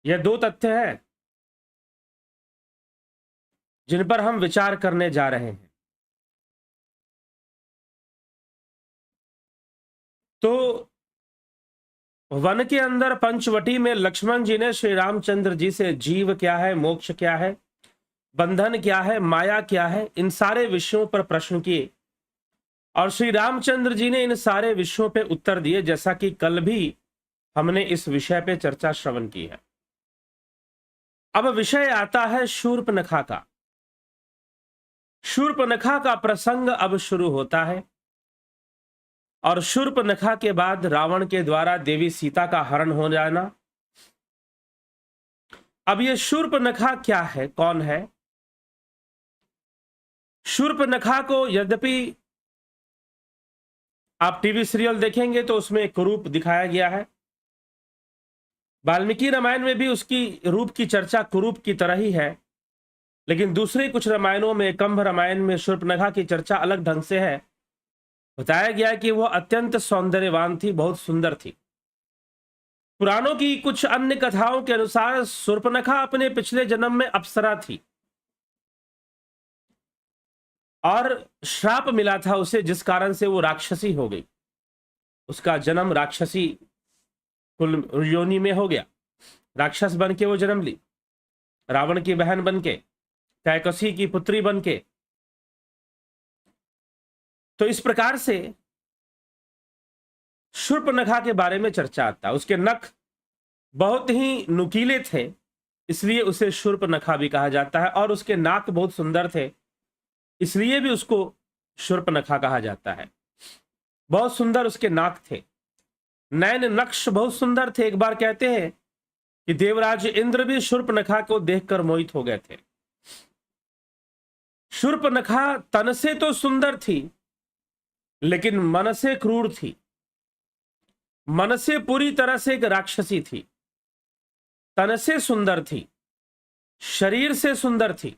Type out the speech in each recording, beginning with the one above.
यह दो तथ्य हैं जिन पर हम विचार करने जा रहे हैं। तो वन के अंदर पंचवटी में लक्ष्मण जी ने श्री रामचंद्र जी से जीव क्या है, मोक्ष क्या है, बंधन क्या है, माया क्या है, इन सारे विषयों पर प्रश्न किए और श्री रामचंद्र जी ने इन सारे विषयों पे उत्तर दिए, जैसा कि कल भी हमने इस विषय पे चर्चा श्रवण की है। अब विषय आता है शूर्पणखा का। शूर्पणखा का प्रसंग अब शुरू होता है और शूर्पणखा के बाद रावण के द्वारा देवी सीता का हरण हो जाना। अब ये शूर्पणखा क्या है, कौन है? शूर्पणखा को यद्यपि आप टीवी सीरियल देखेंगे तो उसमें एक रूप दिखाया गया है। वाल्मीकि रामायण में भी उसकी रूप की चर्चा कुरूप की तरह ही है, लेकिन दूसरे कुछ रामायणों में, कंभ रामायण में शूर्पणखा की चर्चा अलग ढंग से है। बताया गया कि वह अत्यंत सौंदर्यवान थी, बहुत सुंदर थी। पुराणों की कुछ अन्य कथाओं के अनुसार शूर्पणखा अपने पिछले जन्म में अप्सरा थी और श्राप मिला था उसे, जिस कारण से वो राक्षसी हो गई। उसका जन्म राक्षसी कुल योनि में हो गया। राक्षस बन के वो जन्म ली, रावण की बहन बन के, कैकसी की पुत्री बन के। तो इस प्रकार से शूर्पणखा के बारे में चर्चा आता है। उसके नख बहुत ही नुकीले थे, इसलिए उसे शूर्पणखा भी कहा जाता है, और उसके नाक बहुत सुंदर थे, इसलिए भी उसको शूर्पणखा कहा जाता है। बहुत सुंदर उसके नाक थे, नयन नक्श बहुत सुंदर थे। एक बार कहते हैं कि देवराज इंद्र भी शूर्पणखा को देखकर मोहित हो गए थे। शूर्पणखा तन से तो सुंदर थी, लेकिन मन से क्रूर थी। मन से पूरी तरह से एक राक्षसी थी। तन से सुंदर थी, शरीर से सुंदर थी,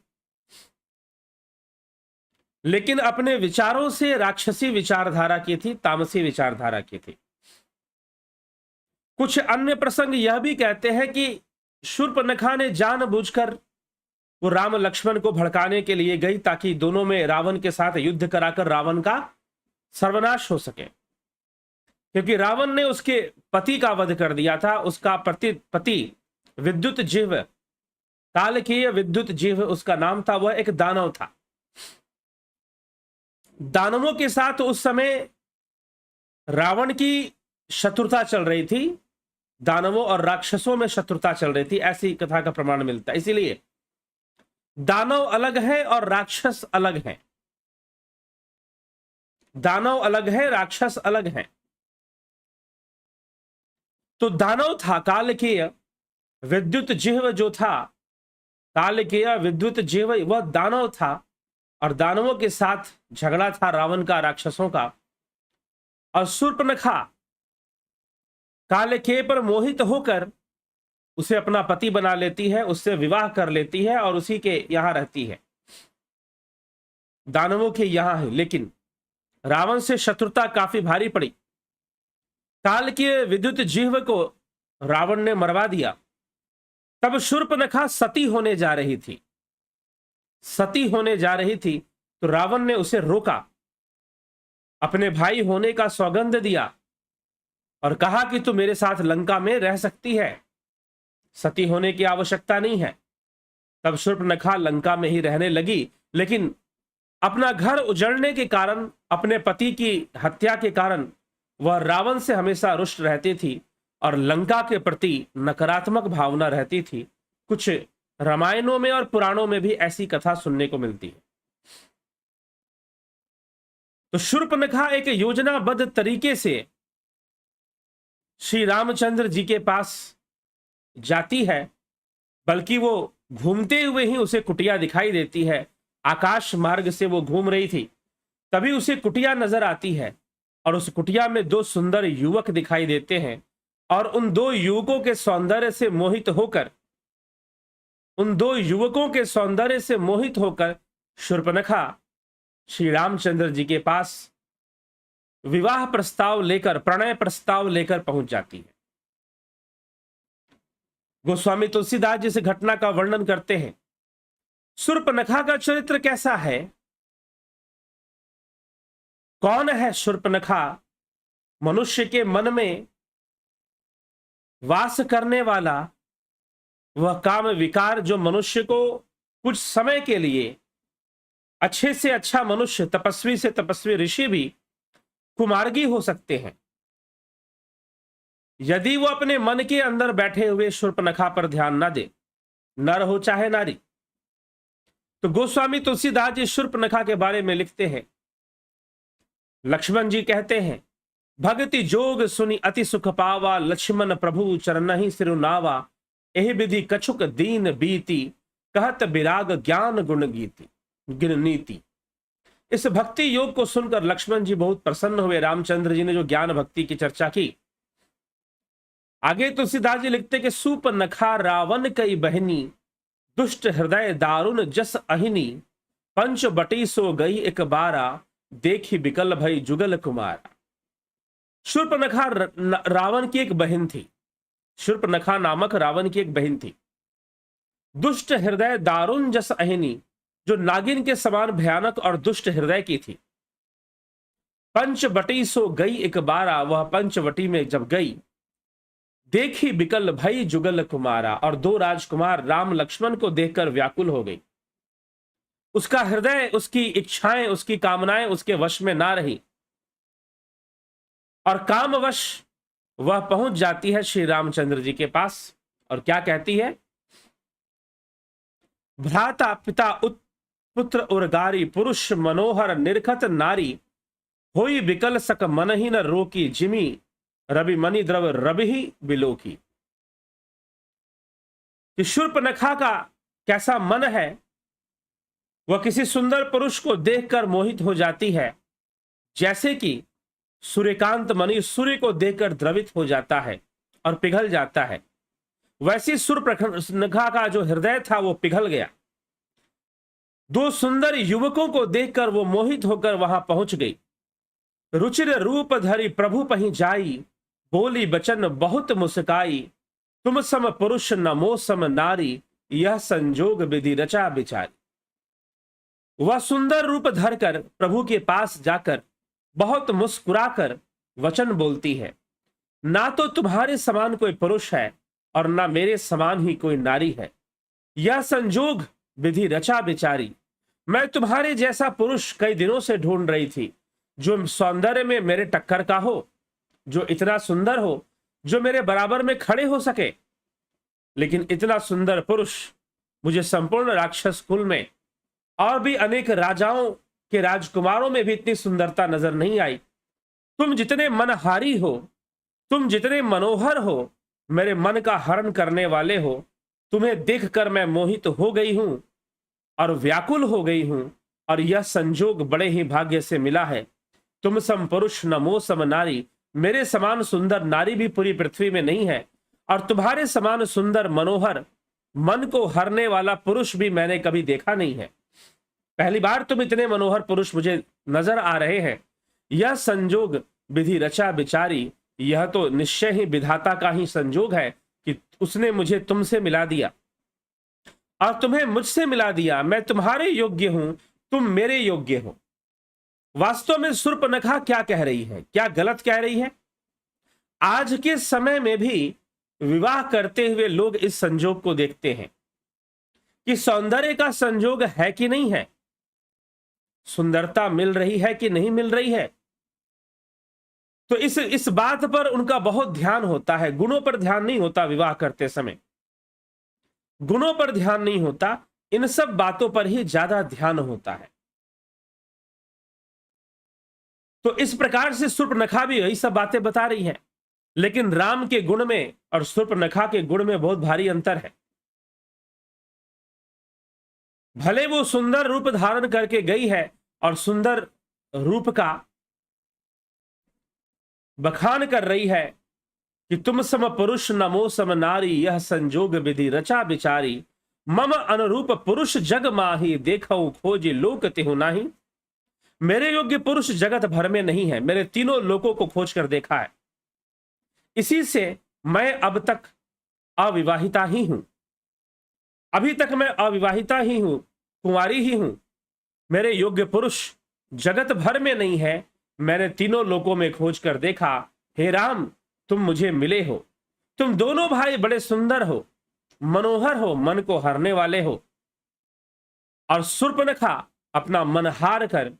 लेकिन अपने विचारों से राक्षसी विचारधारा की थी, तामसी विचारधारा की थी। कुछ अन्य प्रसंग यह भी कहते हैं कि शूर्पणखा ने जानबूझकर वो राम लक्ष्मण को भड़काने के लिए गई, ताकि दोनों में रावण के साथ युद्ध कराकर रावण का सर्वनाश हो सके। क्योंकि रावण ने उसके पति का वध कर दिया था। उसका पति विद्युत जिह्व, कालकीय विद्युत जिह्व उसका नाम था। वह एक दानव था। दानवों के साथ उस समय रावण की शत्रुता चल रही थी, दानवों और राक्षसों में शत्रुता चल रही थी, ऐसी कथा का प्रमाण मिलता है। इसीलिए दानव अलग है और राक्षस अलग है। दानव अलग है, राक्षस अलग है। तो दानव था कालकेय विद्युत जिह्व, जो था कालकेय विद्युत जिह्व, वह दानव था और दानवों के साथ झगड़ा था रावण का, राक्षसों का। और शूर्पणखा कालकेय पर मोहित होकर उसे अपना पति बना लेती है, उससे विवाह कर लेती है और उसी के यहां रहती है, दानवों के यहां है। लेकिन रावण से शत्रुता काफी भारी पड़ी। काल के विद्युत जिह्व को रावण ने मरवा दिया। तब शूर्पणखा सती होने जा रही थी। सती होने जा रही थी तो रावण ने उसे रोका, अपने भाई होने का सौगंध दिया और कहा कि तू मेरे साथ लंका में रह सकती है, सती होने की आवश्यकता नहीं है। तब शूर्पणखा लंका में ही रहने लगी, लेकिन अपना घर उजड़ने के कारण, अपने पति की हत्या के कारण वह रावण से हमेशा रुष्ट रहती थी और लंका के प्रति नकारात्मक भावना रहती थी। कुछ रामायणों में और पुराणों में भी ऐसी कथा सुनने को मिलती है। तो शूर्पणखा एक योजनाबद्ध तरीके से श्री रामचंद्र जी के पास जाती है, बल्कि वो घूमते हुए ही उसे कुटिया दिखाई देती है। आकाश मार्ग से वो घूम रही थी, तभी उसे कुटिया नजर आती है और उस कुटिया में दो सुंदर युवक दिखाई देते हैं। और उन दो युवकों के सौंदर्य से मोहित होकर शूर्पणखा श्री रामचंद्र जी के पास विवाह प्रस्ताव लेकर, प्रणय प्रस्ताव लेकर पहुंच जाती है। गोस्वामी तुलसीदास जी इस घटना का वर्णन करते हैं। शूर्पणखा का चरित्र कैसा है? कौन है शूर्पणखा? मनुष्य के मन में वास करने वाला वह काम विकार जो मनुष्य को कुछ समय के लिए अच्छे से अच्छा मनुष्य, तपस्वी से तपस्वी ऋषि भी कुमार्गी हो सकते हैं यदि वो अपने मन के अंदर बैठे हुए शूर्पणखा पर ध्यान ना दे, नर हो चाहे नारी। तो गोस्वामी तुलसीदास जी शूर्पणखा के बारे में लिखते हैं। लक्ष्मण जी कहते हैं, भक्ति जोग सुनी अति सुख पावा, लक्ष्मण प्रभु चरण ही सिरुनावा, एहि विधि कछुक दीन बीती, कहत विराग ज्ञान गुण गीति गिननीति। इस भक्ति योग को सुनकर लक्ष्मण जी बहुत प्रसन्न हुए। रामचंद्र जी ने जो ज्ञान भक्ति की चर्चा की। आगे तुलसीदास जी लिखते कि शूर्पणखा रावण कई बहनी, दुष्ट हृदय दारुण जस अहिनी, पंच बटी सो गई एक बारा, देखी बिकल भई जुगल कुमारा। शूर्पणखा रावण की एक बहन थी। शूर्पणखा नामक रावण की एक बहन थी। दुष्ट हृदय दारुण जस अहिनी, जो नागिन के समान भयानक और दुष्ट हृदय की थी। पंचवटी सो गई एक बारा, वह पंचवटी में जब गई, देखी बिकल भई जुगल कुमारा, और दो राजकुमार राम लक्ष्मण को देखकर व्याकुल हो गई। उसका हृदय, उसकी इच्छाएं, उसकी कामनाएं उसके वश में ना रही और कामवश वह पहुंच जाती है श्री रामचंद्र जी के पास और क्या कहती है, भ्राता पिता पुत्र उर्गारी, पुरुष मनोहर निरखत नारी, होई बिकल सक मन ही न रोकी, जिमी रवि मणि द्रव रवि ही बिलोकी। कि शूर्पणखा का कैसा मन है, वह किसी सुंदर पुरुष को देखकर मोहित हो जाती है, जैसे कि सूर्यकांत मणि सूर्य को देखकर द्रवित हो जाता है और पिघल जाता है। वैसी शूर्पणखा का जो हृदय था वो पिघल गया। दो सुंदर युवकों को देखकर वो मोहित होकर वहां पहुंच गई। रुचिर रूप धरी प्रभु पहीं जाई, बोली बचन बहुत मुस्काई, तुम सम पुरुष नमो सम नारी, यह संजोग विधि रचा बिचारी। वह सुंदर रूप धरकर प्रभु के पास जाकर बहुत मुस्कुराकर वचन बोलती है, ना तो तुम्हारे समान कोई पुरुष है और ना मेरे समान ही कोई नारी है। यह संजोग विधि रचा बिचारी। मैं तुम्हारे जैसा पुरुष कई दिनों से ढूंढ रही थी, जो सौंदर्य में मेरे टक्कर का हो, जो इतना सुंदर हो, जो मेरे बराबर में खड़े हो सके। लेकिन इतना सुंदर पुरुष मुझे संपूर्ण राक्षस कुल में और भी अनेक राजाओं के राजकुमारों में भी इतनी सुंदरता नजर नहीं आई। तुम जितने मनहारी हो, तुम जितने मनोहर हो, मेरे मन का हरण करने वाले हो, तुम्हें देखकर मैं मोहित हो गई हूं और व्याकुल हो गई हूं, और यह संजोग बड़े ही भाग्य से मिला है। तुम सम पुरुष नमो सम नारी, मेरे समान सुंदर नारी भी पूरी पृथ्वी में नहीं है, और तुम्हारे समान सुंदर मनोहर मन को हरने वाला पुरुष भी मैंने कभी देखा नहीं है। पहली बार तुम इतने मनोहर पुरुष मुझे नजर आ रहे हैं। यह संजोग विधि रचा बिचारी, यह तो निश्चय ही विधाता का ही संजोग है कि उसने मुझे तुमसे मिला दिया और तुम्हें मुझसे मिला दिया। मैं तुम्हारे योग्य हूं, तुम मेरे योग्य हो। वास्तव में शूर्पणखा क्या कह रही है, क्या गलत कह रही है? आज के समय में भी विवाह करते हुए लोग इस संजोग को देखते हैं कि सौंदर्य का संजोग है कि नहीं है, सुंदरता मिल रही है कि नहीं मिल रही है। तो इस बात पर उनका बहुत ध्यान होता है, गुणों पर ध्यान नहीं होता। विवाह करते समय गुणों पर ध्यान नहीं होता, इन सब बातों पर ही ज्यादा ध्यान होता है। तो इस प्रकार से शूर्पणखा भी यही सब बातें बता रही है, लेकिन राम के गुण में और शूर्पणखा के गुण में बहुत भारी अंतर है। भले वो सुंदर रूप धारण करके गई है और सुंदर रूप का बखान कर रही है कि तुम सम पुरुष नमो सम नारी, यह संजोग विधि रचा बिचारी, मम अनुरूप पुरुष जग माही, देखो खोजी लोक तिहु नाही। मेरे योग्य पुरुष जगत भर में नहीं है, मेरे तीनों लोकों को खोज कर देखा है। इसी से मैं अब तक अविवाहिता ही हूं। अभी तक मैं अविवाहिता ही हूं, कुंवारी ही हूं। मेरे योग्य पुरुष जगत भर में नहीं है। मैंने तीनों लोकों में खोज कर देखा। हे राम, तुम मुझे मिले हो। तुम दोनों भाई बड़े सुंदर हो, मनोहर हो, मन को हरने वाले हो। और शूर्पणखा अपना मन हार कर,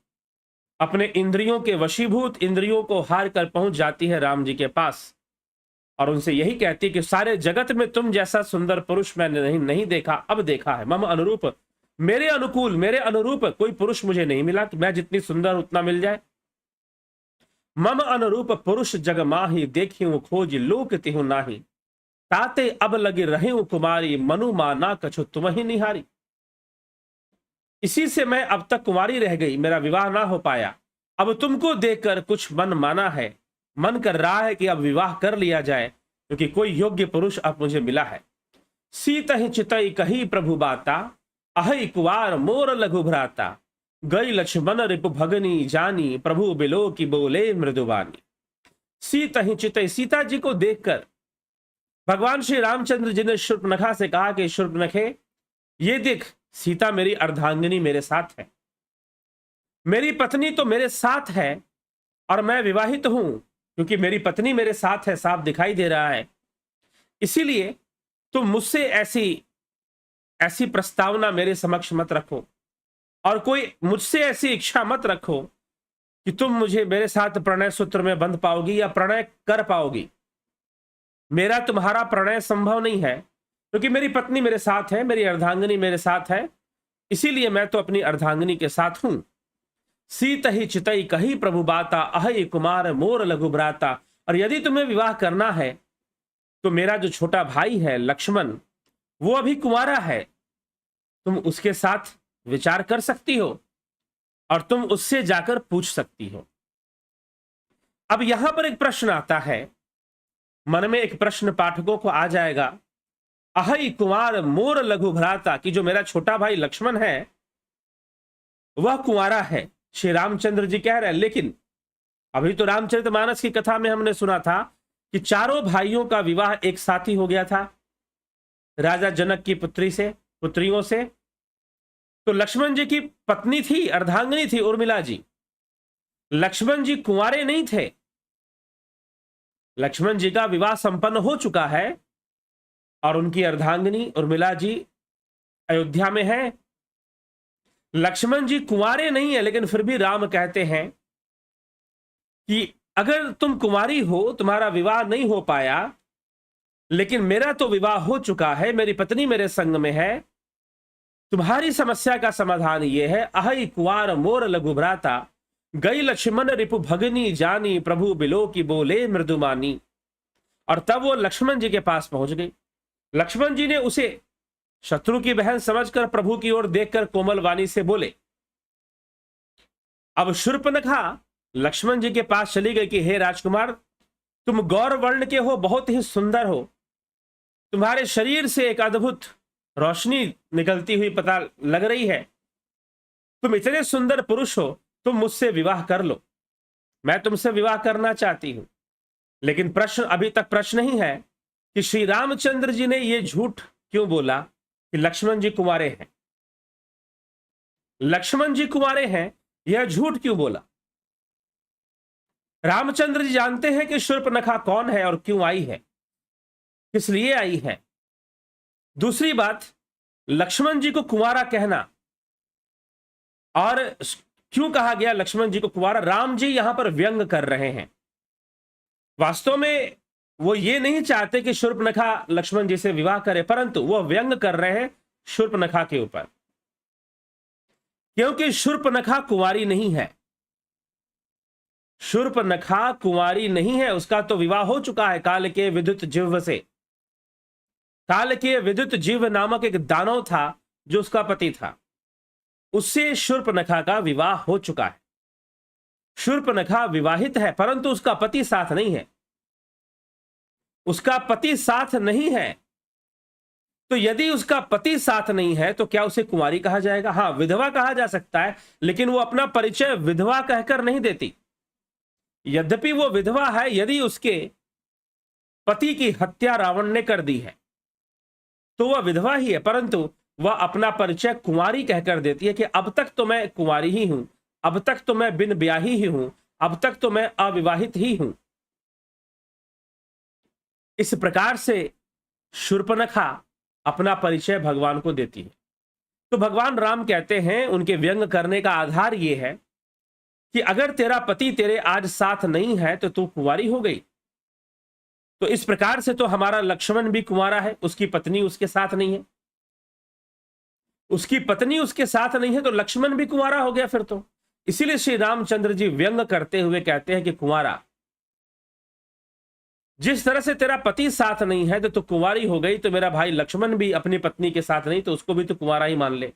अपने इंद्रियों के वशीभूत इंद्रियों को हार कर पहुंच जाती है राम जी के पास और उनसे यही कहती है कि सारे जगत में तुम जैसा सुंदर पुरुष मैंने नहीं देखा, अब देखा है। मम अनुरूप, मेरे अनुकूल, मेरे अनुरूप कोई पुरुष मुझे नहीं मिला कि मैं जितनी सुंदर उतना मिल जाए। मम अनुरूप पुरुष जग माही, देखी खोज लोक तिहु नाही। ताते अब लगे रहे कुमारी, मनु माना कछु तुम ही निहारी। इसी से मैं अब तक कुंवारी रह गई, मेरा विवाह ना हो पाया। अब तुमको देखकर कुछ मन माना है, मन कर रहा है कि अब विवाह कर लिया जाए, क्योंकि कोई योग्य पुरुष अब मुझे मिला है। सीत ही चितई कही प्रभु बाता, अहि कुवार मोर लघु भ्राता। गई लक्ष्मण रिपु भगनी जानी, प्रभु बिलो की बोले मृदुवानी। सीत ही चितई, सीता जी को देखकर भगवान श्री रामचंद्र जी ने शूर्पणखा से कहा कि शूर्पणखे, ये देख, सीता मेरी अर्धांगिनी मेरे साथ है, मेरी पत्नी तो मेरे साथ है और मैं विवाहित हूं, क्योंकि मेरी पत्नी मेरे साथ है, साफ दिखाई दे रहा है। इसीलिए तुम मुझसे ऐसी प्रस्तावना मेरे समक्ष मत रखो और कोई मुझसे ऐसी इच्छा मत रखो कि तुम मुझे मेरे साथ प्रणय सूत्र में बंध पाओगी या प्रणय कर पाओगी। मेरा तुम्हारा प्रणय संभव नहीं है, क्योंकि मेरी पत्नी मेरे साथ है, मेरी अर्धांगिनी मेरे साथ है। इसीलिए मैं तो अपनी अर्धांगिनी के साथ हूं। सीत ही चितई कही प्रभु बाता, अहि कुमार मोर लघु भ्राता। और यदि तुम्हें विवाह करना है तो मेरा जो छोटा भाई है लक्ष्मण, वो अभी कुंवारा है, तुम उसके साथ विचार कर सकती हो और तुम उससे जाकर पूछ सकती हो। अब यहां पर एक प्रश्न आता है, मन में एक प्रश्न पाठकों को आ जाएगा, अहि कुमार मोर लघु भ्राता, कि जो मेरा छोटा भाई लक्ष्मण है वह कुंवारा है, श्री रामचंद्र जी कह रहे हैं। लेकिन अभी तो रामचरितमानस की कथा में हमने सुना था कि चारों भाइयों का विवाह एक साथ ही हो गया था राजा जनक की पुत्रियों से। तो लक्ष्मण जी की पत्नी थी, अर्धांगिनी थी उर्मिला जी। लक्ष्मण जी कुंवारे नहीं थे। लक्ष्मण जी का विवाह संपन्न हो चुका है और उनकी अर्धांगिनी उर्मिला जी अयोध्या में है। लक्ष्मण जी कुंवारे नहीं है, लेकिन फिर भी राम कहते हैं कि अगर तुम कुंवारी हो, तुम्हारा विवाह नहीं हो पाया, लेकिन मेरा तो विवाह हो चुका है, मेरी पत्नी मेरे संग में है। तुम्हारी समस्या का समाधान यह है, अहि कुंवार मोर लघु भ्राता, गई लक्ष्मण रिपु भगनी जानी, प्रभु बिलो की बोले मृदुमानी। और तब वो लक्ष्मण जी के पास पहुंच गई। लक्ष्मण जी ने उसे शत्रु की बहन समझकर प्रभु की ओर देखकर कोमल वाणी से बोले। अब शूर्पणखा लक्ष्मण जी के पास चली गई कि हे राजकुमार, तुम गौर वर्ण के हो, बहुत ही सुंदर हो, तुम्हारे शरीर से एक अद्भुत रोशनी निकलती हुई पता लग रही है, तुम इतने सुंदर पुरुष हो, तुम मुझसे विवाह कर लो, मैं तुमसे विवाह करना चाहती हूं। लेकिन प्रश्न अभी तक प्रश्न ही है कि श्री रामचंद्र जी ने यह झूठ क्यों बोला कि लक्ष्मण जी कुंवारे हैं। लक्ष्मण जी कुंवारे हैं, यह झूठ क्यों बोला? रामचंद्र जी जानते हैं कि शूर्पणखा कौन है और क्यों आई है, किस लिए आई है। दूसरी बात, लक्ष्मण जी को कुंवारा कहना, और क्यों कहा गया लक्ष्मण जी को कुंवारा? राम जी यहां पर व्यंग कर रहे हैं। वास्तव में वो ये नहीं चाहते कि शूर्पणखा लक्ष्मण जी से विवाह करे, परंतु वो व्यंग कर रहे हैं शूर्पणखा के ऊपर, क्योंकि शूर्पणखा कुंवारी नहीं है। शूर्पणखा कुंवारी नहीं है, उसका तो विवाह हो चुका है काल के विद्युत जिह्व से। काल के विद्युत जिह्व नामक एक दानव था जो उसका पति था, उससे शूर्पणखा का विवाह हो चुका है। शूर्पणखा विवाहित है, परंतु उसका पति साथ नहीं है। उसका पति साथ नहीं है, तो यदि उसका पति साथ नहीं है तो क्या उसे कुंवारी कहा जाएगा? हां, विधवा कहा जा सकता है, लेकिन वो अपना परिचय विधवा कहकर नहीं देती। यद्यपि वो विधवा है, यदि उसके पति की हत्या रावण ने कर दी है, तो वह विधवा ही है, परंतु वह अपना परिचय कुंवारी कहकर देती है कि अब तक तो मैं कुंवारी ही हूं, अब तक तो मैं बिन ब्याही ही हूं, अब तक तो मैं अविवाहित ही हूं। इस प्रकार से शूर्पणखा अपना परिचय भगवान को देती है। तो भगवान राम कहते हैं, उनके व्यंग करने का आधार यह है कि अगर तेरा पति तेरे आज साथ नहीं है तो तू कुंवारी हो गई। तो इस प्रकार से तो हमारा लक्ष्मण भी कुंवारा है, उसकी पत्नी उसके साथ नहीं है, उसकी पत्नी उसके साथ नहीं है, तो लक्ष्मण भी कुंवारा हो गया फिर तो। इसीलिए श्री रामचंद्र जी व्यंग करते हुए कहते हैं कि कुंवारा, जिस तरह से तेरा पति साथ नहीं है तो तू कुंवारी हो गई, तो मेरा भाई लक्ष्मण भी अपनी पत्नी के साथ नहीं, तो उसको भी तू कुंवारा ही मान ले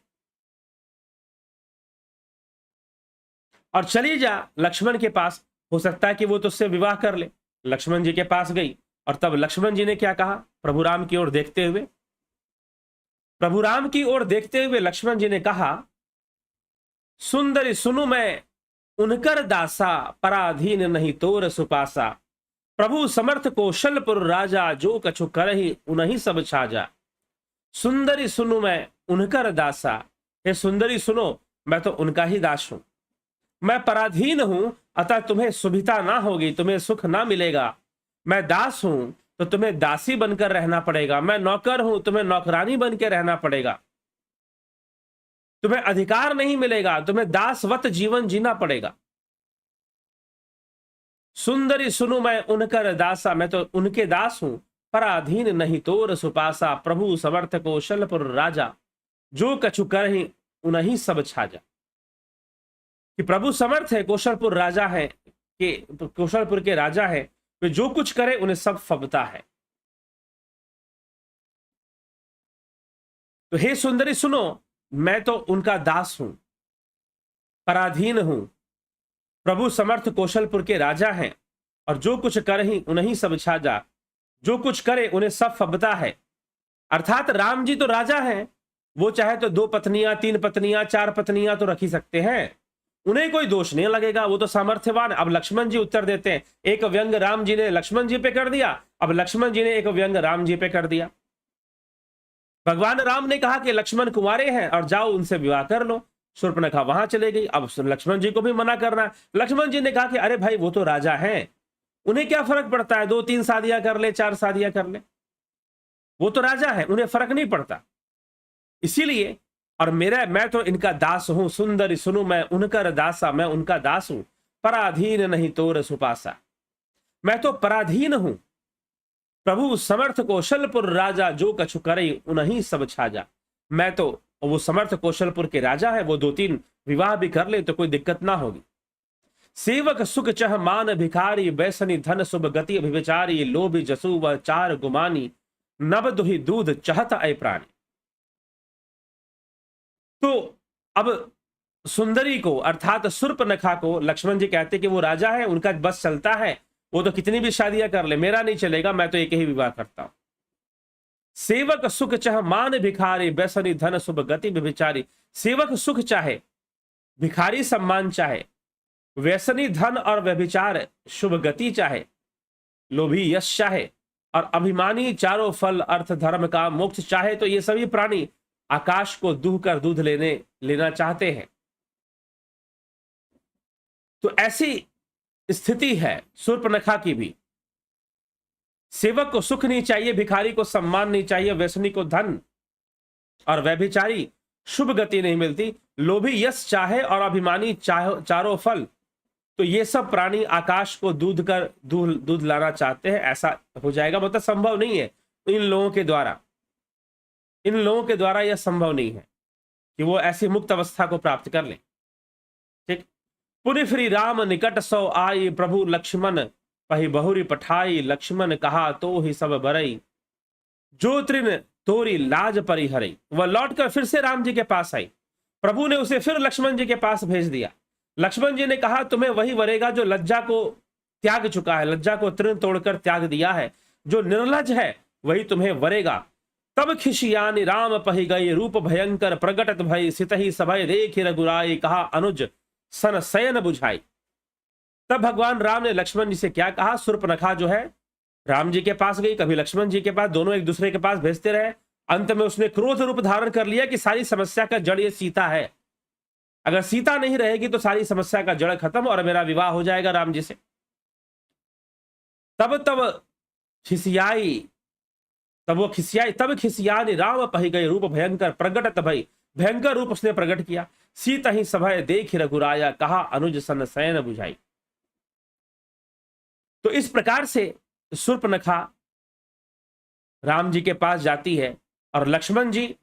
और चली जा लक्ष्मण के पास, हो सकता है कि वो तुझसे विवाह कर ले। लक्ष्मण जी के पास गई और तब लक्ष्मण जी ने क्या कहा, प्रभु राम की ओर देखते हुए, प्रभु राम की ओर देखते हुए लक्ष्मण जी ने कहा, सुंदरी सुनु मैं उनकर दासा, पराधीन नहीं तोर सुपासा। प्रभु समर्थ कौशलपुर राजा, जो कछु करहि उन्हीं सब छाजा। सुंदरी सुनु मैं उनकर दासा, हे सुंदरी सुनो, मैं तो उनका ही दास हूं, मैं पराधीन हूं, अतः तुम्हें सुविधा ना होगी, तुम्हें सुख ना मिलेगा। मैं दास हूं तो तुम्हें दासी बनकर रहना पड़ेगा, मैं नौकर हूं, तुम्हें नौकरानी बनकर रहना पड़ेगा, तुम्हें अधिकार नहीं मिलेगा, तुम्हें दासवत जीवन जीना पड़ेगा। सुंदरी सुनु मैं उनकर दासा, मैं तो उनके दास हूं, पराधीन नहीं तोर सुपासा। प्रभु समर्थ कौशलपुर राजा, जो कछु करहि उन्हीं सब छाजा। कि प्रभु समर्थ है, कौशलपुर राजा है, कि कौशलपुर के राजा है, तो जो कुछ करे उन्हें सब फबता है। तो हे सुंदरी सुनो, मैं तो उनका दास हूं, पराधीन हूं, प्रभु समर्थ कौशलपुर के राजा हैं, और जो कुछ करे उन्हीं सब छाजा, जो कुछ करे उन्हें सब फबता है। अर्थात राम जी तो राजा हैं, वो चाहे तो 2 पत्नियां, 3 पत्नियां, 4 पत्नियां तो रख ही सकते हैं, उन्हें कोई दोष नहीं लगेगा, वो तो सामर्थ्यवान। अब लक्ष्मण जी उत्तर देते हैं, एक व्यंग राम जी ने लक्ष्मण जी पे कर दिया, अब लक्ष्मण जी ने एक व्यंग राम जी पे कर दिया। भगवान राम ने कहा कि लक्ष्मण कुंवारे हैं और जाओ उनसे विवाह कर लो। शूर्पणखा वहां चले गई, अब लक्ष्मण जी को भी मना करना है। लक्ष्मण जी ने कहा कि अरे भाई वो तो राजा हैं, उन्हें क्या फर्क पड़ता है, 2-3 शादियां कर ले, 4 शादियां कर ले, वो तो राजा है, उन्हें फर्क नहीं पड़ता। इसीलिए और मैं तो इनका दास हूं, सुंदरी सुनु मैं उनकर दासा, मैं उनका दास हूं, पराधीन नहीं तोर सुपासा। मैं तो पराधीन हूं, प्रभु समर्थ कौशलपुर राजा, जो कछु करे उन्हीं सब छाजा। मैं तो, वो समर्थ कौशलपुर के राजा है, वो 2-3 विवाह भी कर ले तो कोई दिक्कत ना होगी। सेवक सुख चह मान भिखारी, बैसनी धन शुभ गति अभिविचारी, लोभी जसु व चार गुमानी, नव दुही दूध चहत अय प्राणी। तो अब सुंदरी को अर्थात शूर्पणखा को लक्ष्मण जी कहते कि वो राजा है, उनका बस चलता है, वो तो कितनी भी शादियां कर ले, मेरा नहीं चलेगा, मैं तो एक ही विवाह करता हूं। सेवक सुख चाह मान भिखारी, बैसनी धन शुभ गति विचारी। सेवक सुख चाहे, भिखारी सम्मान चाहे, व्यसनी धन और व्यभिचार शुभ गति चाहे, लोभी यश चाहे और अभिमानी चारों फल अर्थ धर्म का मोक्ष चाहे, तो ये सभी प्राणी आकाश को दूह कर दूध लेना चाहते हैं। तो ऐसी स्थिति है शूर्पणखा की भी। सेवक को सुख नहीं चाहिए, भिखारी को सम्मान नहीं चाहिए, व्यसनी को धन और व्यभिचारी शुभ गति नहीं मिलती, लोभी यश चाहे और अभिमानी चारों फल, तो ये सब प्राणी आकाश को दूध लाना चाहते हैं। ऐसा हो जाएगा मतलब संभव नहीं है इन लोगों के द्वारा, इन लोगों के द्वारा यह संभव नहीं है कि वो ऐसी मुक्त अवस्था को प्राप्त कर ले। ठीक। पुनि श्री राम निकट सो आई, प्रभु लक्ष्मण पही बहुरी पठाई, लक्ष्मण कहा तो ही सब बरई, जो तृण तोरी लाज परिहरई। वह लौटकर फिर से राम जी के पास आई, प्रभु ने उसे फिर लक्ष्मण जी के पास भेज दिया। लक्ष्मण जी ने कहा तुम्हें वही वरेगा जो लज्जा को त्याग चुका है, लज्जा को तृण तोड़कर त्याग दिया है, जो निर्लज है वही तुम्हें वरेगा। तब खिसियानी राम पही गई, रूप भयंकर प्रगटत भई, सितहि सभय देख रघुराई, कहा अनुज सन शयन बुझाई। तब भगवान राम ने लक्ष्मण जी से क्या कहा, शूर्पणखा जो है राम जी के पास गई, कभी लक्ष्मण जी के पास, दोनों एक दूसरे के पास भेजते रहे, अंत में उसने क्रोध रूप धारण कर लिया कि सारी समस्या का जड़ ये सीता है, अगर सीता नहीं रहेगी तो सारी समस्या का जड़ खत्म और मेरा विवाह हो जाएगा राम जी से। तब खिसियाई, तब खिसियानी राम पही गए रूप भयंकर प्रगटत भई, भयंकर रूप उसने प्रकट किया। सीता ही सभय देख रघुराया, कहा अनुज सन सैन बुझाई। तो इस प्रकार से शूर्पणखा राम जी के पास जाती है और लक्ष्मण जी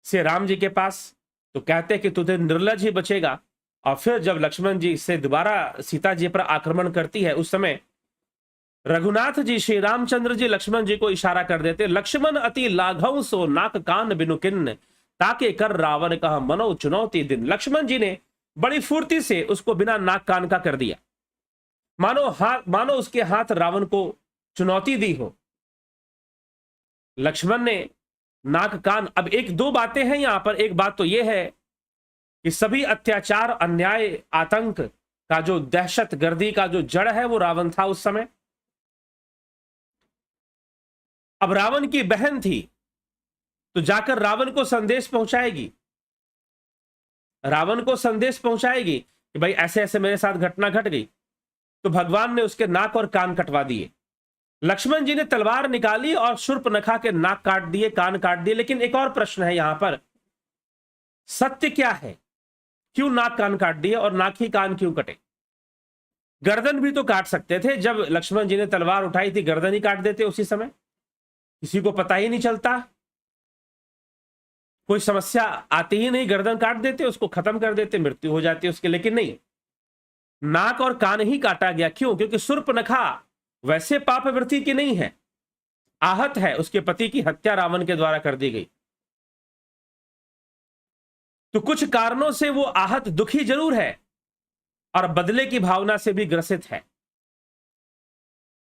से राम जी के पास, तो कहते हैं कि तुझे निर्लज ही बचेगा। और फिर जब लक्ष्मण जी से दोबारा सीता जी पर आक्रमण करती है, उस समय रघुनाथ जी श्री रामचंद्र जी लक्ष्मण जी को इशारा कर देते, लक्ष्मण अति लाघव सो नाक कान बिनु किन्न, ताके कर रावण कहा मनो चुनौती दिन। लक्ष्मण जी ने बड़ी फुर्ती से उसको बिना नाक कान का कर दिया, मानो उसके हाथ रावण को चुनौती दी हो। लक्ष्मण ने नाक कान, अब एक दो बातें हैं यहां पर। एक बात तो यह है कि सभी अत्याचार, अन्याय, आतंक का जो दहशत गर्दी का जो जड़ है वो रावण था उस समय। अब रावण की बहन थी तो जाकर रावण को संदेश पहुंचाएगी, रावण को संदेश पहुंचाएगी कि भाई ऐसे ऐसे मेरे साथ घटना घट गई। तो भगवान ने उसके नाक और कान कटवा दिए। लक्ष्मण जी ने तलवार निकाली और शूर्पणखा के नाक काट दिए, कान काट दिए। लेकिन एक और प्रश्न है यहां पर, सत्य क्या है? क्यों नाक कान काट दिए और नाक ही कान क्यों कटे? गर्दन भी तो काट सकते थे। जब लक्ष्मण जी ने तलवार उठाई थी गर्दन ही काट देते उसी समय, किसी को पता ही नहीं चलता, कोई समस्या आती ही नहीं, गर्दन काट देते, उसको खत्म कर देते, मृत्यु हो जाती है उसके। लेकिन नहीं, नाक और कान ही काटा गया। क्यों? क्योंकि शूर्पणखा वैसे पापवृत्ति की नहीं है, आहत है, उसके पति की हत्या रावण के द्वारा कर दी गई। तो कुछ कारणों से वो आहत, दुखी जरूर है और बदले की भावना से भी ग्रसित है,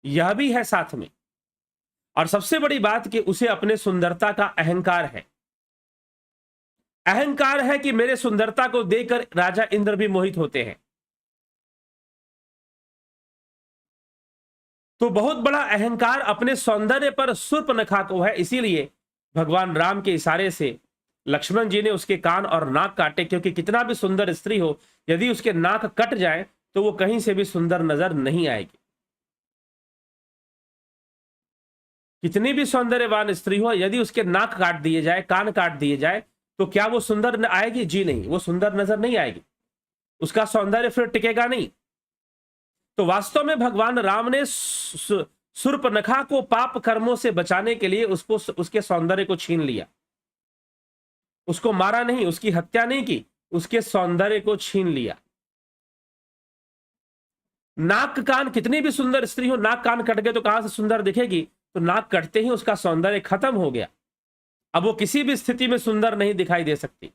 यह भी है साथ में। और सबसे बड़ी बात कि उसे अपने सुंदरता का अहंकार है। अहंकार है कि मेरे सुंदरता को देखकर राजा इंद्र भी मोहित होते हैं। तो बहुत बड़ा अहंकार अपने सौंदर्य पर शूर्पणखा को है। इसीलिए भगवान राम के इशारे से लक्ष्मण जी ने उसके कान और नाक काटे, क्योंकि कितना भी सुंदर स्त्री हो, यदि उसके नाक कट जाए तो वो कहीं से भी सुंदर नजर नहीं आएगी। कितनी भी सौंदर्यवान स्त्री हो, यदि उसके नाक काट दिए जाए, कान काट दिए जाए, तो क्या वो सुंदर आएगी? जी नहीं, वो सुंदर नजर नहीं आएगी, उसका सौंदर्य फिर टिकेगा नहीं। तो वास्तव में भगवान राम ने शूर्पणखा को पाप कर्मों से बचाने के लिए उसको, उसके सौंदर्य को छीन लिया। उसको मारा नहीं, उसकी हत्या नहीं की, उसके सौंदर्य को छीन लिया। नाक कान, कितनी भी सुंदर स्त्री हो, नाक कान कट गए तो कहां से सुंदर दिखेगी? तो नाक कटते ही उसका सौंदर्य खत्म हो गया। अब वो किसी भी स्थिति में सुंदर नहीं दिखाई दे सकती।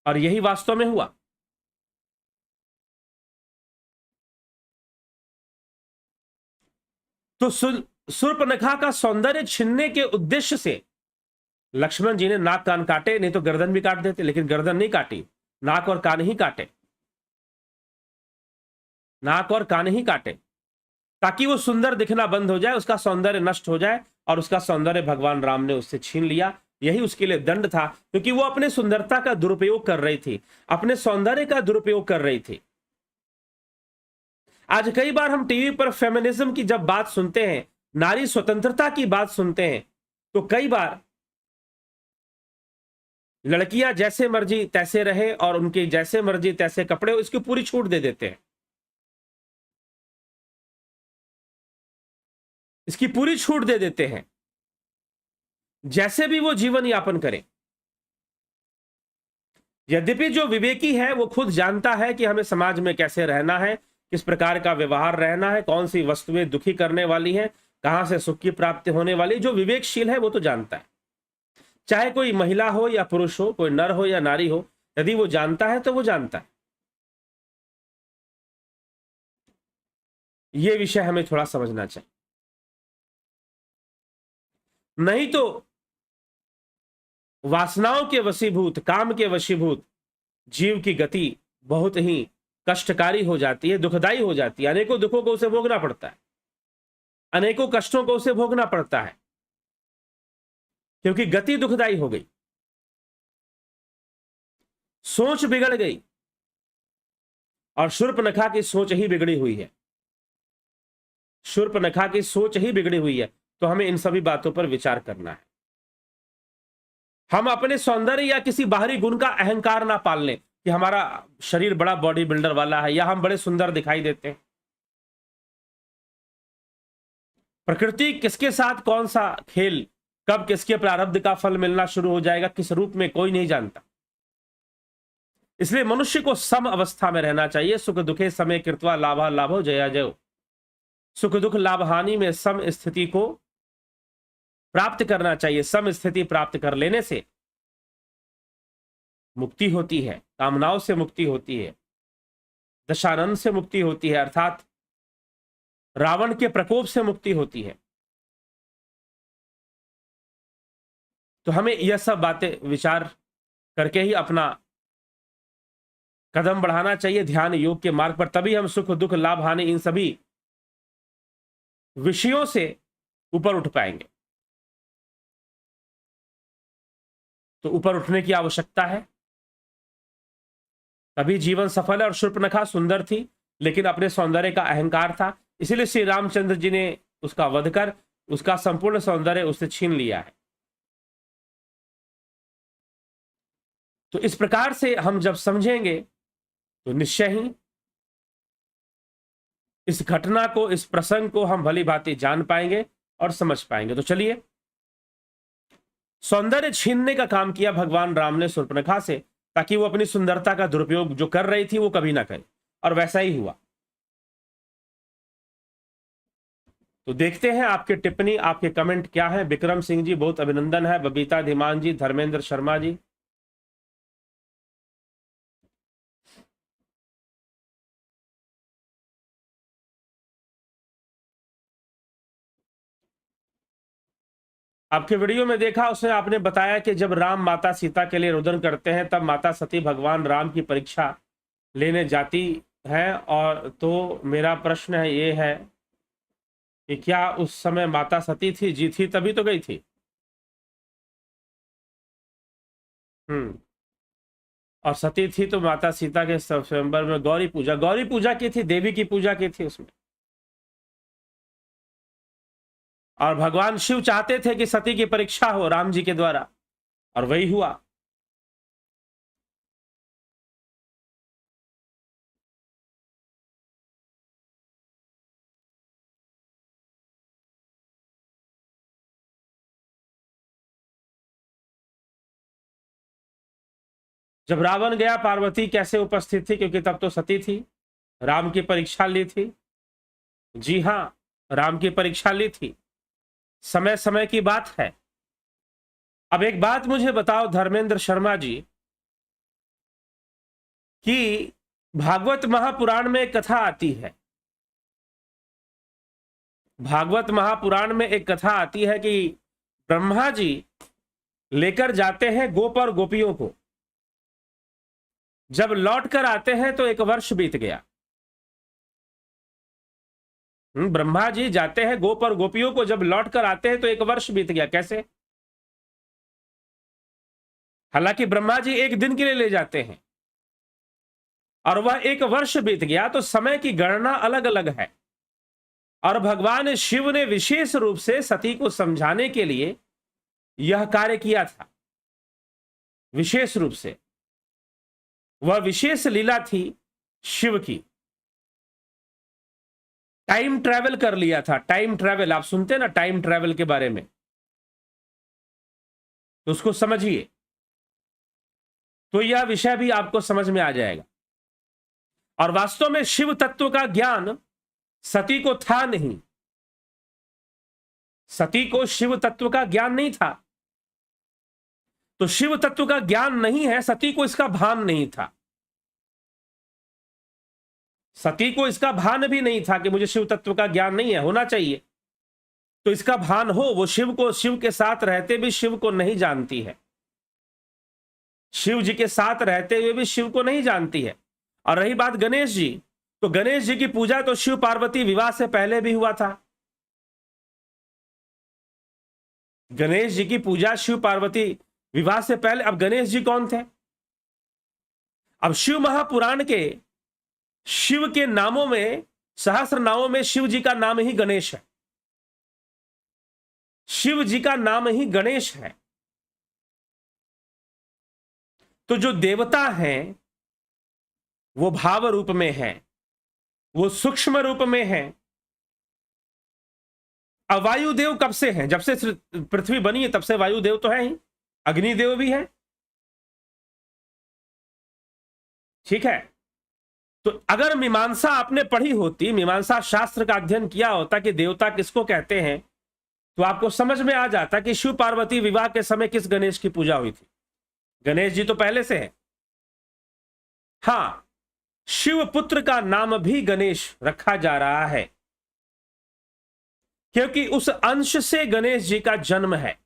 और यही वास्तव में हुआ। तो शूर्पणखा का सौंदर्य छीनने के उद्देश्य से लक्ष्मण जी ने नाक कान काटे, नहीं तो गर्दन भी काट देते, लेकिन गर्दन नहीं काटी, नाक और कान ही काटे, नाक और कान ही काटे, ताकि वो सुंदर दिखना बंद हो जाए, उसका सौंदर्य नष्ट हो जाए। और उसका सौंदर्य भगवान राम ने उससे छीन लिया। यही उसके लिए दंड था, क्योंकि वो अपने सुंदरता का दुरुपयोग कर रही थी, अपने सौंदर्य का दुरुपयोग कर रही थी। आज कई बार हम टीवी पर फेमिनिज्म की जब बात सुनते हैं, नारी स्वतंत्रता की बात सुनते हैं, तो कई बार लड़कियां जैसे मर्जी तैसे रहे और उनकी जैसे मर्जी तैसे कपड़े, इसकी पूरी छूट दे देते हैं, इसकी पूरी छूट दे देते हैं, जैसे भी वो जीवन यापन करें। यद्यपि जो विवेकी है वो खुद जानता है कि हमें समाज में कैसे रहना है, किस प्रकार का व्यवहार रहना है, कौन सी वस्तुएं दुखी करने वाली हैं, कहां से सुख की प्राप्ति होने वाली। जो विवेकशील है वो तो जानता है, चाहे कोई महिला हो या पुरुष हो, कोई नर हो या नारी हो, यदि वो जानता है तो वो जानता है। ये विषय हमें थोड़ा समझना चाहिए, नहीं तो वासनाओं के वशीभूत, काम के वशीभूत जीव की गति बहुत ही कष्टकारी हो जाती है, दुखदाई हो जाती है। अनेकों दुखों को उसे भोगना पड़ता है, अनेकों कष्टों को उसे भोगना पड़ता है। क्योंकि गति दुखदाई हो गई, सोच बिगड़ गई, और शूर्पणखा की सोच ही बिगड़ी हुई है। शूर्पणखा की सोच ही बिगड़ी हुई है। तो हमें इन सभी बातों पर विचार करना है। हम अपने सौंदर्य या किसी बाहरी गुण का अहंकार ना पाल लें कि हमारा शरीर बड़ा बॉडी बिल्डर वाला है या हम बड़े सुंदर दिखाई देते हैं। प्रकृति किसके साथ कौन सा खेल, कब किसके प्रारब्ध का फल मिलना शुरू हो जाएगा, किस रूप में, कोई नहीं जानता। इसलिए मनुष्य को सम अवस्था में रहना चाहिए। सुख दुखे समय कृत्वा लाभा लाभो जया जयो। सुख दुख लाभ हानि में सम स्थिति को प्राप्त करना चाहिए। सम स्थिति प्राप्त कर लेने से मुक्ति होती है, कामनाओं से मुक्ति होती है, दशानंद से मुक्ति होती है, अर्थात रावण के प्रकोप से मुक्ति होती है। तो हमें यह सब बातें विचार करके ही अपना कदम बढ़ाना चाहिए ध्यान योग के मार्ग पर। तभी हम सुख दुख लाभ हानि इन सभी विषयों से ऊपर उठ पाएंगे। तो ऊपर उठने की आवश्यकता है, तभी जीवन सफल है। और शूर्पणखा सुंदर थी लेकिन अपने सौंदर्य का अहंकार था, इसीलिए श्री रामचंद्र जी ने उसका वध कर उसका संपूर्ण सौंदर्य उससे छीन लिया है। तो इस प्रकार से हम जब समझेंगे तो निश्चय ही इस घटना को, इस प्रसंग को हम भली भांति जान पाएंगे और समझ पाएंगे। तो चलिए, सौंदर्य छीनने का काम किया भगवान राम ने शूर्पणखा से, ताकि वो अपनी सुंदरता का दुरुपयोग जो कर रही थी वो कभी ना करे, और वैसा ही हुआ। तो देखते हैं आपके टिप्पणी, आपके कमेंट क्या है। विक्रम सिंह जी बहुत अभिनंदन है, बबीता धीमान जी, धर्मेंद्र शर्मा जी। आपके वीडियो में देखा, उसने आपने बताया कि जब राम माता सीता के लिए रुदन करते हैं तब माता सती भगवान राम की परीक्षा लेने जाती है। और तो मेरा प्रश्न है ये है कि क्या उस समय माता सती थी? जी थी, तभी तो गई थी। और सती थी तो माता सीता के स्वयंवर में गौरी पूजा की थी, देवी की पूजा की थी उसमें। और भगवान शिव चाहते थे कि सती की परीक्षा हो राम जी के द्वारा, और वही हुआ। जब रावण गया, पार्वती कैसे उपस्थित थी? क्योंकि तब तो सती थी, राम की परीक्षा ली थी। जी हां, राम की परीक्षा ली थी, समय समय की बात है। अब एक बात मुझे बताओ धर्मेंद्र शर्मा जी, कि भागवत महापुराण में एक कथा आती है, भागवत महापुराण में एक कथा आती है कि ब्रह्मा जी लेकर जाते हैं गोप और गोपियों को, जब लौट कर आते हैं तो 1 वर्ष बीत गया। ब्रह्मा जी जाते हैं गोप और गोपियों को, जब लौट कर आते हैं तो 1 वर्ष बीत गया। कैसे? हालांकि ब्रह्मा जी 1 दिन के लिए ले जाते हैं और वह 1 वर्ष बीत गया, तो समय की गणना अलग अलग है। और भगवान शिव ने विशेष रूप से सती को समझाने के लिए यह कार्य किया था। विशेष रूप से वह विशेष लीला थी शिव की। टाइम ट्रैवल कर लिया था। टाइम ट्रैवल आप सुनते हैं ना, टाइम ट्रैवल के बारे में, तो उसको समझिए तो यह विषय भी आपको समझ में आ जाएगा। और वास्तव में शिव तत्व का ज्ञान सती को था नहीं, सती को शिव तत्व का ज्ञान नहीं था। तो शिव तत्व का ज्ञान नहीं है, सती को इसका भान नहीं था। सती को इसका भान भी नहीं था कि मुझे शिव तत्व का ज्ञान नहीं है, होना चाहिए तो इसका भान हो। वो शिव को, शिव के साथ रहते भी शिव को नहीं जानती है, शिव जी के साथ रहते हुए भी शिव को नहीं जानती है। और रही बात गणेश जी, तो गणेश जी की पूजा तो शिव पार्वती विवाह से पहले भी हुआ था। गणेश जी की पूजा शिव पार्वती विवाह से पहले। अब गणेश जी कौन थे? अब शिव महापुराण के शिव के नामों में, सहस्त्र नामों में शिव जी का नाम ही गणेश है। शिव जी का नाम ही गणेश है। तो जो देवता हैं वो भाव रूप में हैं, वो सूक्ष्म रूप में हैं। अब वायुदेव कब से हैं? जब से पृथ्वी बनी है तब से वायुदेव तो है ही, अग्निदेव भी है। ठीक है, तो अगर मीमांसा आपने पढ़ी होती, मीमांसा शास्त्र का अध्ययन किया होता कि देवता किसको कहते हैं, तो आपको समझ में आ जाता कि शिव पार्वती विवाह के समय किस गणेश की पूजा हुई थी। गणेश जी तो पहले से है। हां, शिव पुत्र का नाम भी गणेश रखा जा रहा है क्योंकि उस अंश से गणेश जी का जन्म है।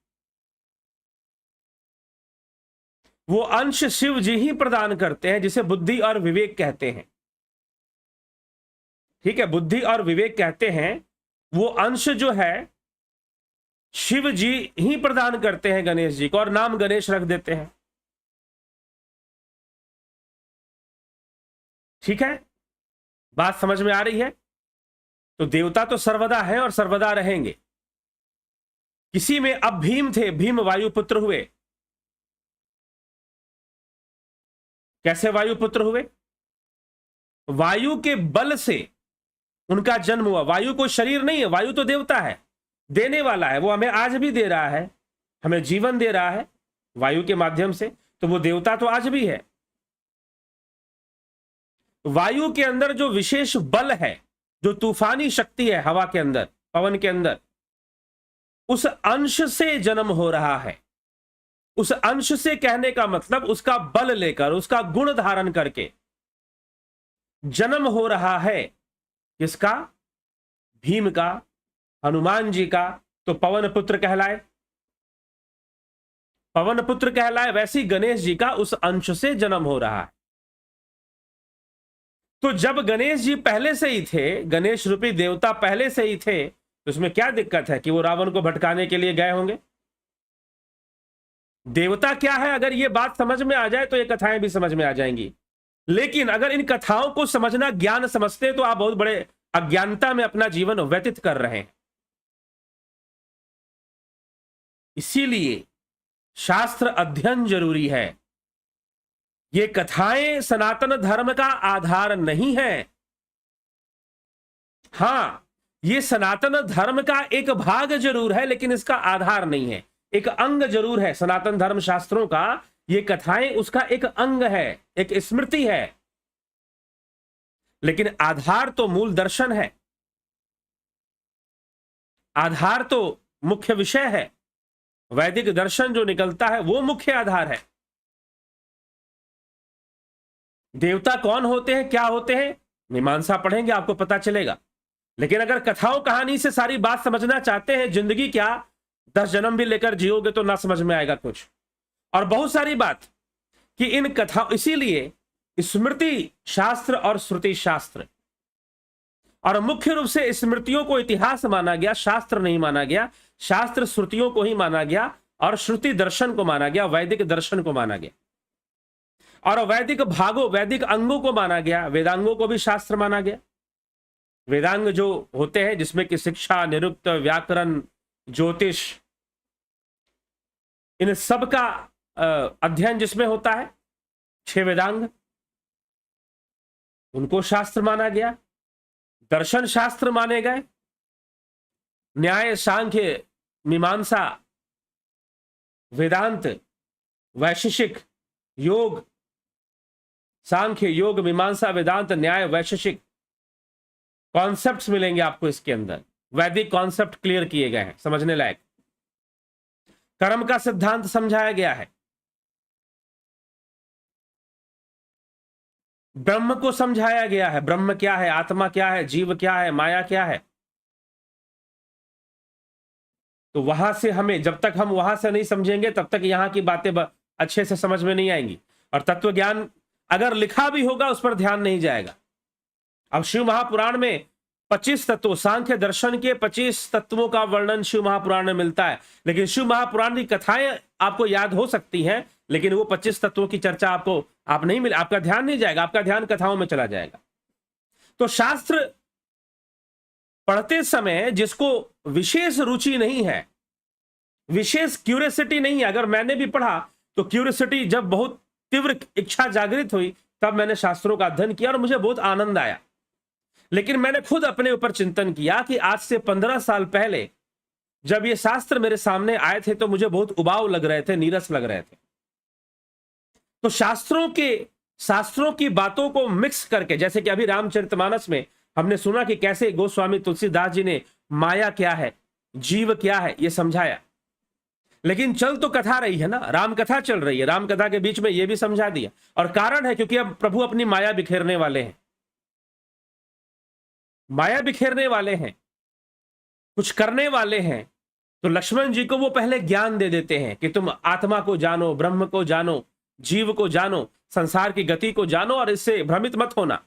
वो अंश शिव जी ही प्रदान करते हैं, जिसे बुद्धि और विवेक कहते हैं। ठीक है, बुद्धि और विवेक कहते हैं। वो अंश जो है शिव जी ही प्रदान करते हैं गणेश जी को, और नाम गणेश रख देते हैं। ठीक है, बात समझ में आ रही है? तो देवता तो सर्वदा है और सर्वदा रहेंगे। किसी में अब भीम थे, भीम वायुपुत्र हुए। कैसे वायुपुत्र हुए? वायु के बल से उनका जन्म हुआ। वायु कोई शरीर नहीं है, वायु तो देवता है, देने वाला है। वो हमें आज भी दे रहा है, हमें जीवन दे रहा है वायु के माध्यम से। तो वो देवता तो आज भी है। वायु के अंदर जो विशेष बल है, जो तूफानी शक्ति है हवा के अंदर, पवन के अंदर, उस अंश से जन्म हो रहा है। उस अंश से कहने का मतलब उसका बल लेकर, उसका गुण धारण करके जन्म हो रहा है। किसका? भीम का, हनुमान जी का। तो पवन पुत्र कहलाए, पवन पुत्र कहलाए। वैसे गणेश जी का उस अंश से जन्म हो रहा है। तो जब गणेश जी पहले से ही थे, गणेश रूपी देवता पहले से ही थे, तो उसमें क्या दिक्कत है कि वो रावण को भटकाने के लिए गए होंगे? देवता क्या है, अगर ये बात समझ में आ जाए तो ये कथाएं भी समझ में आ जाएंगी। लेकिन अगर इन कथाओं को समझना ज्ञान समझते हैं तो आप बहुत बड़े अज्ञानता में अपना जीवन व्यतीत कर रहे हैं। इसीलिए शास्त्र अध्ययन जरूरी है। ये कथाएं सनातन धर्म का आधार नहीं है। हां, ये सनातन धर्म का एक भाग जरूर है, लेकिन इसका आधार नहीं है। एक अंग जरूर है सनातन धर्म शास्त्रों का। ये कथाएं उसका एक अंग है, एक स्मृति है, लेकिन आधार तो मूल दर्शन है। आधार तो मुख्य विषय है। वैदिक दर्शन जो निकलता है वो मुख्य आधार है। देवता कौन होते हैं, क्या होते हैं, मीमांसा पढ़ेंगे आपको पता चलेगा। लेकिन अगर कथाओं कहानी से सारी बात समझना चाहते हैं, जिंदगी क्या 10 जन्म भी लेकर जियोगे तो ना समझ में आएगा कुछ। और बहुत सारी बात कि इन कथा, इसीलिए स्मृति शास्त्र और श्रुति शास्त्र, और मुख्य रूप से स्मृतियों को इतिहास माना गया, शास्त्र नहीं माना गया। शास्त्र श्रुतियों को ही माना गया और श्रुति दर्शन को माना गया, वैदिक दर्शन को माना गया। और वैदिक भागों, वैदिक अंगों को माना गया, वेदांगों को भी शास्त्र माना गया। वेदांग जो होते हैं जिसमें कि शिक्षा, निरुक्त, व्याकरण, ज्योतिष, इन सब का अध्ययन जिसमें होता है, 6 वेदांग, उनको शास्त्र माना गया। दर्शन शास्त्र माने गए। न्याय, सांख्य, मीमांसा, वेदांत, वैशेषिक, योग, सांख्य, योग, मीमांसा, वेदांत, न्याय, वैशेषिक कॉन्सेप्ट्स मिलेंगे आपको इसके अंदर। वैदिक कॉन्सेप्ट क्लियर किए गए हैं, समझने लायक। कर्म का सिद्धांत समझाया गया है। ब्रह्म को समझाया गया है। ब्रह्म क्या है, आत्मा क्या है, जीव क्या है, माया क्या है। तो वहां से हमें, जब तक हम वहां से नहीं समझेंगे तब तक यहां की बातें अच्छे से समझ में नहीं आएंगी। और तत्व ज्ञान अगर लिखा भी होगा उस पर ध्यान नहीं जाएगा। अब शिव महापुराण में 25 तत्वों, सांख्य दर्शन के 25 तत्वों का वर्णन शिव महापुराण में मिलता है। लेकिन शिव महापुराण की कथाएं आपको याद हो सकती हैं, लेकिन वो 25 तत्वों की चर्चा आप नहीं मिले, आपका ध्यान नहीं जाएगा, आपका ध्यान कथाओं में चला जाएगा। तो शास्त्र पढ़ते समय जिसको विशेष रुचि नहीं है, विशेष क्यूरियोसिटी नहीं है, अगर मैंने भी पढ़ा तो क्यूरियोसिटी जब बहुत तीव्र इच्छा जागृत हुई तब मैंने शास्त्रों का अध्ययन किया और मुझे बहुत आनंद आया। लेकिन मैंने खुद अपने ऊपर चिंतन किया कि आज से 15 साल पहले जब ये शास्त्र मेरे सामने आए थे तो मुझे बहुत उबाऊ लग रहे थे, नीरस लग रहे थे। तो शास्त्रों की बातों को मिक्स करके, जैसे कि अभी रामचरितमानस में हमने सुना कि कैसे गोस्वामी तुलसीदास जी ने माया क्या है, जीव क्या है, यह समझाया। लेकिन चल तो कथा रही है ना, राम कथा चल रही है, राम कथा के बीच में यह भी समझा दिया। और कारण है क्योंकि अब प्रभु अपनी माया बिखेरने वाले हैं, माया बिखेरने वाले हैं, कुछ करने वाले हैं। तो लक्ष्मण जी को वो पहले ज्ञान दे देते हैं कि तुम आत्मा को जानो, ब्रह्म को जानो, जीव को जानो, संसार की गति को जानो और इससे भ्रमित मत होना।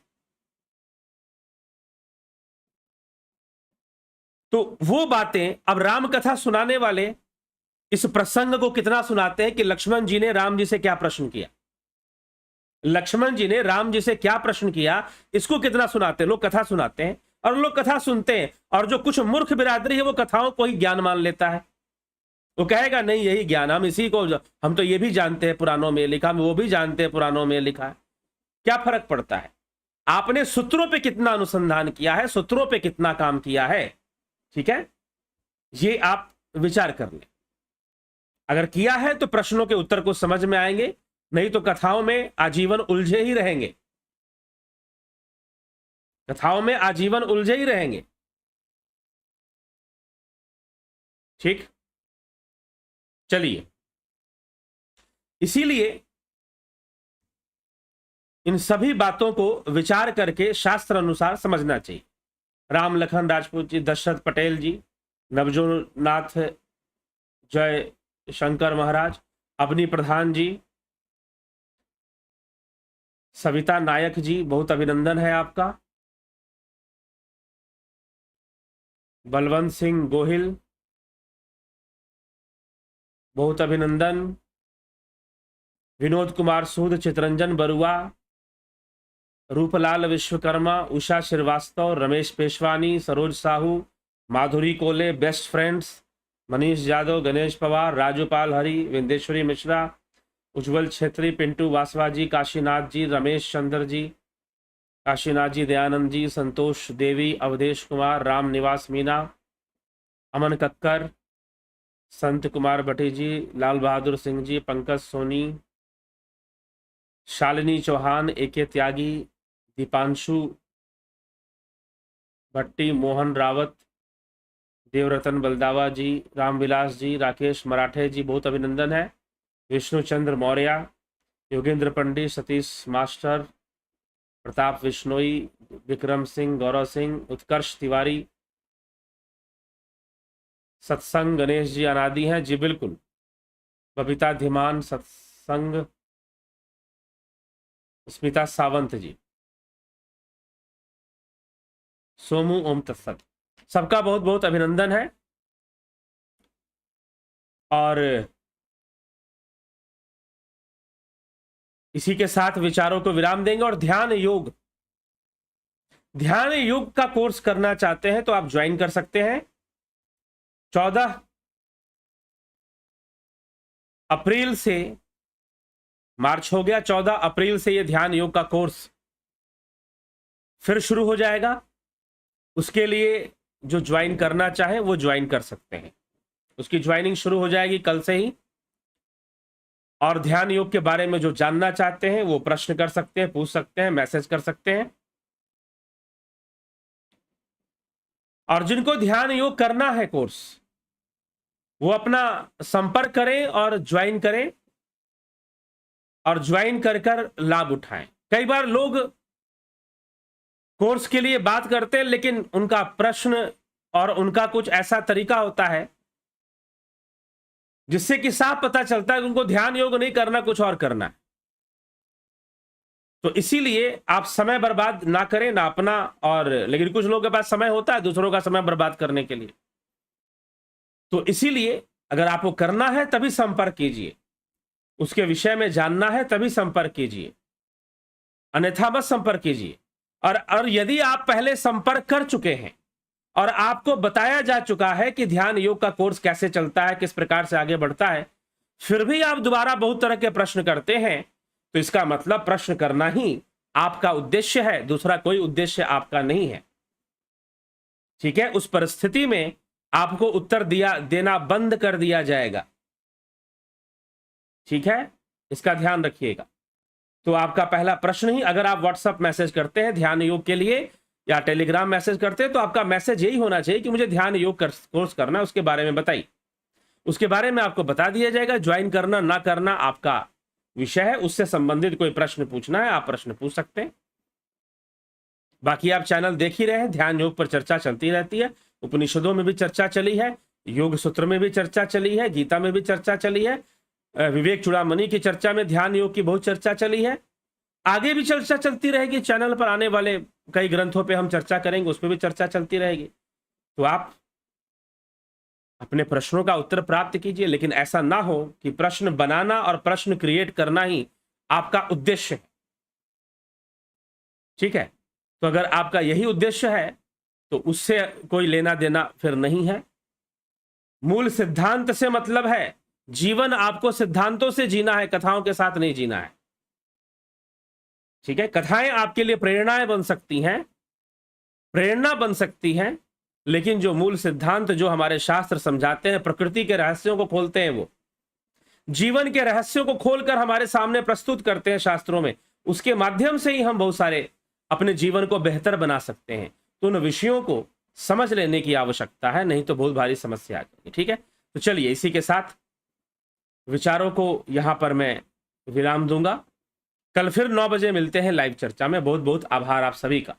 तो वो बातें अब राम कथा सुनाने वाले इस प्रसंग को कितना सुनाते हैं कि लक्ष्मण जी ने राम जी से क्या प्रश्न किया, लक्ष्मण जी ने राम जी से क्या प्रश्न किया, इसको कितना सुनाते हैं। लोग कथा सुनाते हैं और लोग कथा सुनते हैं, और जो कुछ मूर्ख बिरादरी है वो कथाओं को ही ज्ञान मान लेता है। वो कहेगा नहीं यही ज्ञान, हम इसी को, हम तो ये भी जानते हैं पुराणों में लिखा, हम वो भी जानते हैं पुराणों में लिखा है। क्या फर्क पड़ता है? आपने सूत्रों पे कितना अनुसंधान किया है, सूत्रों पे कितना काम किया है, ठीक है, ये आप विचार कर लें। अगर किया है तो प्रश्नों के उत्तर को समझ में आएंगे, नहीं तो कथाओं में आजीवन उलझे ही रहेंगे, कथाओं में आजीवन उलझे ही रहेंगे। ठीक, चलिए, इसीलिए इन सभी बातों को विचार करके शास्त्र अनुसार समझना चाहिए। राम लखन राजपूत जी, दशरथ पटेल जी, नवजोनाथ जय शंकर महाराज, अवनी प्रधान जी, सविता नायक जी, बहुत अभिनंदन है आपका। बलवंत सिंह गोहिल, बहुत अभिनंदन। विनोद कुमार सूद, चितरंजन बरुआ, रूपलाल विश्वकर्मा, उषा श्रीवास्तव, रमेश पेशवानी, सरोज साहू, माधुरी कोले, बेस्ट फ्रेंड्स, मनीष यादव, गणेश पवार, राजूपाल हरि, विंदेश्वरी मिश्रा, उज्जवल छेत्री, पिंटू वासवा जी, काशीनाथ जी, रमेश चंद्र जी, काशीनाथ जी, दयानंद जी, संतोष देवी, अवधेश कुमार, राम निवास मीना, अमन कक्कर, संत कुमार भट्टी जी, लाल बहादुर सिंह जी, पंकज सोनी, शालिनी चौहान, एके त्यागी, दीपांशु भट्टी, मोहन रावत, देवरतन बलदावा जी, रामविलास जी, राकेश मराठे जी, बहुत अभिनंदन है। विष्णुचंद्र मौर्य, योगेंद्र पंडित, सतीश मास्टर, प्रताप विश्नोई, विक्रम सिंह, गौरव सिंह, उत्कर्ष तिवारी, सत्संग गणेश जी अनादि हैं जी, बिल्कुल। बबीता धीमान, सत्संग, स्मिता सावंत जी, सोमू, ओम तत्सत, सबका बहुत बहुत अभिनंदन है। और इसी के साथ विचारों को विराम देंगे। और ध्यान योग का कोर्स करना चाहते हैं तो आप ज्वाइन कर सकते हैं। 14 अप्रैल से, मार्च हो गया, 14 अप्रैल से ये ध्यान योग का कोर्स फिर शुरू हो जाएगा। उसके लिए जो ज्वाइन करना चाहे वो ज्वाइन कर सकते हैं। उसकी ज्वाइनिंग शुरू हो जाएगी कल से ही। और ध्यान योग के बारे में जो जानना चाहते हैं वो प्रश्न कर सकते हैं, पूछ सकते हैं, मैसेज कर सकते हैं। और जिनको ध्यान योग करना है कोर्स, वो अपना संपर्क करें और ज्वाइन करें, और ज्वाइन कर लाभ उठाएं। कई बार लोग कोर्स के लिए बात करते हैं, लेकिन उनका प्रश्न और उनका कुछ ऐसा तरीका होता है जिससे कि साफ पता चलता है कि उनको ध्यान योग नहीं करना, कुछ और करना है। तो इसीलिए आप समय बर्बाद ना करें, ना अपना और, लेकिन कुछ लोगों के पास समय होता है दूसरों का समय बर्बाद करने के लिए। तो इसीलिए अगर आपको करना है तभी संपर्क कीजिए, उसके विषय में जानना है तभी संपर्क कीजिए, अन्यथा मत संपर्क कीजिए। और यदि आप पहले संपर्क कर चुके हैं और आपको बताया जा चुका है कि ध्यान योग का कोर्स कैसे चलता है, किस प्रकार से आगे बढ़ता है, फिर भी आप दोबारा बहुत तरह के प्रश्न करते हैं, तो इसका मतलब प्रश्न करना ही आपका उद्देश्य है, दूसरा कोई उद्देश्य आपका नहीं है। ठीक है, उस परिस्थिति में आपको उत्तर देना बंद कर दिया जाएगा। ठीक है, इसका ध्यान रखिएगा। तो आपका पहला प्रश्न ही, अगर आप व्हाट्सएप मैसेज करते हैं ध्यान योग के लिए या टेलीग्राम मैसेज करते हैं, तो आपका मैसेज यही होना चाहिए कि मुझे ध्यान योग कोर्स करना है, उसके बारे में बताइए। उसके बारे में आपको बता दिया जाएगा। ज्वाइन करना ना करना आपका विषय है, उससे संबंधित कोई प्रश्न पूछना है आप प्रश्न पूछ सकते हैं। बाकी आप चैनल देख ही रहे हैं, ध्यान योग पर चर्चा चलती रहती है। उपनिषदों में भी चर्चा चली है, योग सूत्र में भी चर्चा चली है, गीता में भी चर्चा चली है, विवेक चूड़ामणि की चर्चा में ध्यान योग की बहुत चर्चा चली है। आगे भी चर्चा चलती रहेगी, चैनल पर आने वाले कई ग्रंथों पे हम चर्चा करेंगे, उस पर भी चर्चा चलती रहेगी। तो आप अपने प्रश्नों का उत्तर प्राप्त कीजिए, लेकिन ऐसा ना हो कि प्रश्न बनाना और प्रश्न क्रिएट करना ही आपका उद्देश्य है। ठीक है, तो अगर आपका यही उद्देश्य है तो उससे कोई लेना देना फिर नहीं है। मूल सिद्धांत से मतलब है, जीवन आपको सिद्धांतों से जीना है, कथाओं के साथ नहीं जीना है। ठीक है, कथाएं आपके लिए प्रेरणाएं बन सकती हैं, प्रेरणा बन सकती हैं, लेकिन जो मूल सिद्धांत जो हमारे शास्त्र समझाते हैं, प्रकृति के रहस्यों को खोलते हैं, वो जीवन के रहस्यों को खोलकर हमारे सामने प्रस्तुत करते हैं शास्त्रों में, उसके माध्यम से ही हम बहुत सारे अपने जीवन को बेहतर बना सकते हैं। तो उन विषयों को समझ लेने की आवश्यकता है, नहीं तो बहुत भारी समस्या आ जाएगी। ठीक है, तो चलिए इसी के साथ विचारों को यहां पर मैं विराम दूंगा। कल फिर 9 बजे मिलते हैं लाइव चर्चा में। बहुत बहुत आभार आप सभी का।